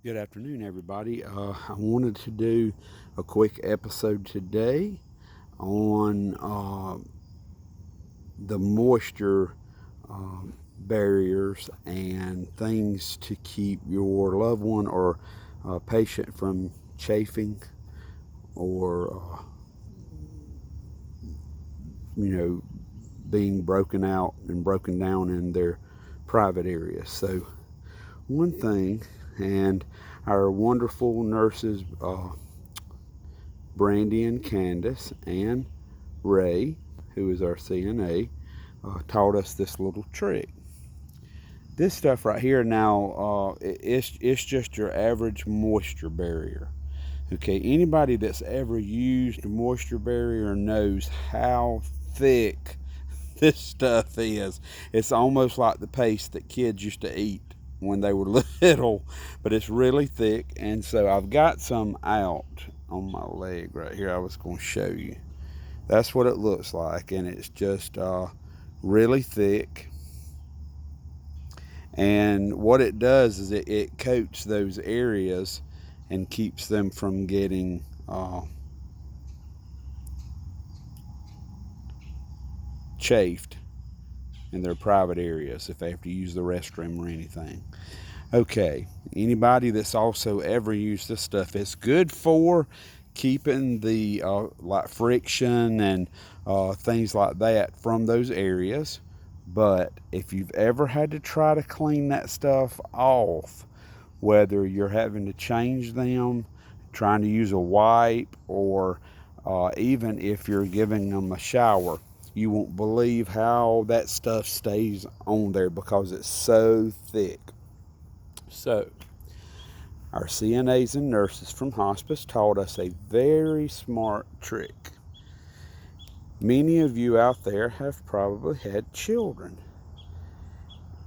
Good afternoon, everybody. I wanted to do a quick episode today on the moisture barriers and things to keep your loved one or patient from chafing or, you know, being broken out and broken down in their private areas. So, one thing, and our wonderful nurses, Brandy and Candace and Ray, who is our CNA, taught us this little trick. This stuff right here now, it's just your average moisture barrier. Okay, anybody that's ever used a moisture barrier knows how thick this stuff is. It's almost like the paste that kids used to eat when they were little, but it's really thick. And so I've got some out on my leg right here. I was going to show you. That's what it looks like, and it's just really thick. And what it does is it coats those areas and keeps them from getting chafed in their private areas if they have to use the restroom or anything. Okay, anybody that's also ever used this stuff, it's good for keeping the like friction and things like that from those areas. But if you've ever had to try to clean that stuff off, whether you're having to change them, trying to use a wipe, or even if you're giving them a shower, you won't believe how that stuff stays on there because it's so thick. So, our CNAs and nurses from hospice taught us a very smart trick. Many of you out there have probably had children,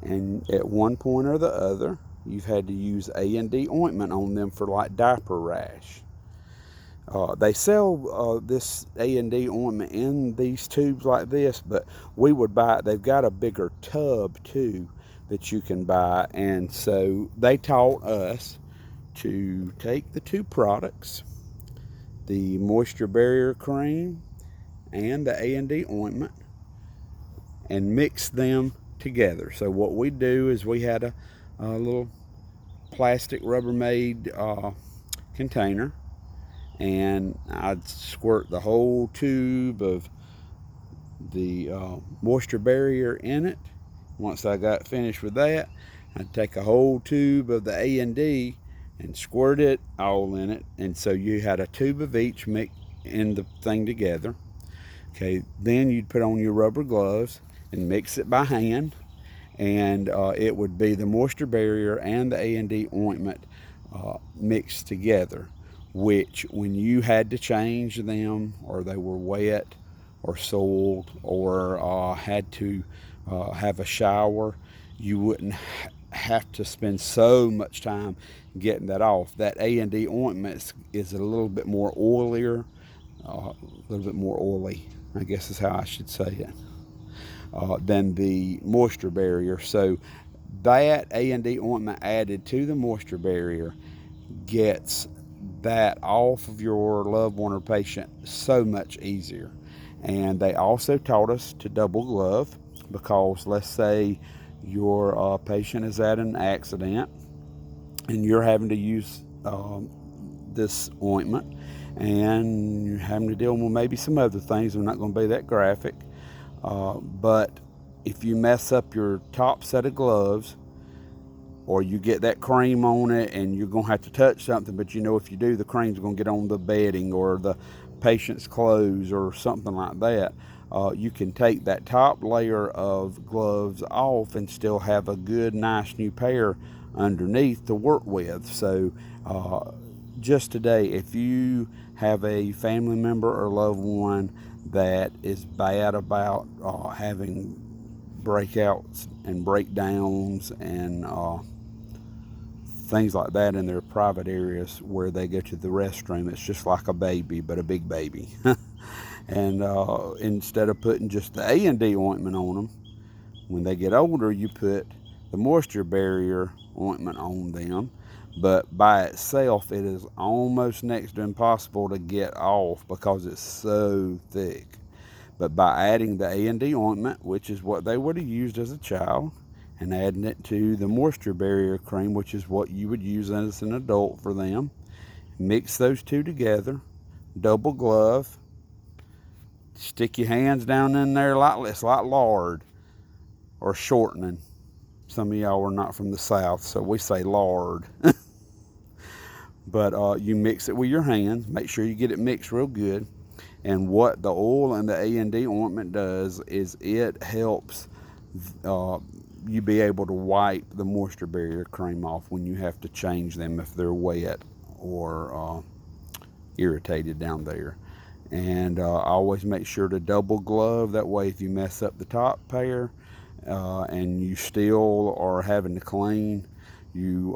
and at one point or the other, you've had to use A&D ointment on them for like diaper rash. They sell this A&D ointment in these tubes like this, but we would buy it. They've got a bigger tub too that you can buy, and so they taught us to take the two products, the moisture barrier cream and the A&D ointment, and mix them together. So what we do is we had a little plastic Rubbermaid container, and I'd squirt the whole tube of the moisture barrier in it. Once I got finished with that, I'd take a whole tube of the A&D and squirt it all in it. And so you had a tube of each mix in the thing together. Okay, then you'd put on your rubber gloves and mix it by hand, and it would be the moisture barrier and the A&D ointment mixed together, which when you had to change them or they were wet or soiled or had to have a shower, you wouldn't have to spend so much time getting that off. That A&D ointment is a little bit more oilier, a little bit more oily, I guess is how I should say it, than the moisture barrier. So that A&D ointment added to the moisture barrier gets that off of your loved one or patient so much easier. And they also taught us to double glove because let's say your patient is at an accident and you're having to use this ointment and you're having to deal with maybe some other things. I'm not going to be that graphic. But if you mess up your top set of gloves, or you get that cream on it and you're going to have to touch something, but you know if you do, the cream's going to get on the bedding or the patient's clothes or something like that, you can take that top layer of gloves off and still have a good, nice new pair underneath to work with. So just today, if you have a family member or loved one that is bad about having breakouts and breakdowns and things like that in their private areas where they go to the restroom, it's just like a baby, but a big baby. And instead of putting just the A&D ointment on them, when they get older, you put the moisture barrier ointment on them, but by itself it is almost next to impossible to get off because it's so thick. But by adding the A&D ointment, which is what they would have used as a child, and adding it to the moisture barrier cream, which is what you would use as an adult for them, mix those two together, double glove, stick your hands down in there like it's like lard or shortening. Some of y'all are not from the South, so we say lard. But you mix it with your hands. Make sure you get it mixed real good. And what the oil and the A&D ointment does is it helps you be able to wipe the moisture barrier cream off when you have to change them if they're wet or irritated down there. And I always make sure to double glove. That way if you mess up the top pair and you still are having to clean, you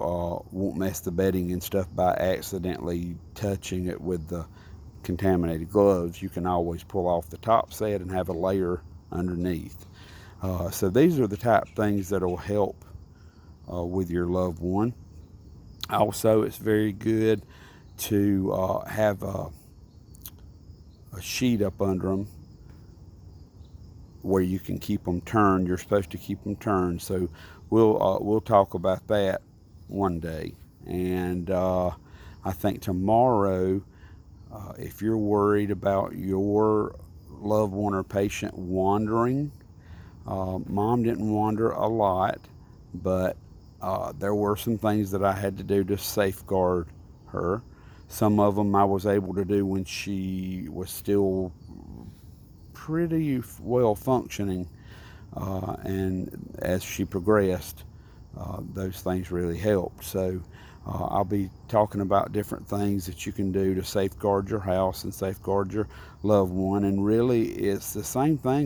won't mess the bedding and stuff by accidentally touching it with the contaminated gloves. You can always pull off the top set and have a layer underneath. So these are the type of things that will help with your loved one. Also, it's very good to have a sheet up under them where you can keep them turned. You're supposed to keep them turned. So we'll talk about that one day. And I think tomorrow, if you're worried about your loved one or patient wandering, Mom didn't wander a lot, but there were some things that I had to do to safeguard her. Some of them I was able to do when she was still pretty well functioning, and as she progressed, those things really helped. So I'll be talking about different things that you can do to safeguard your house and safeguard your loved one, and really it's the same thing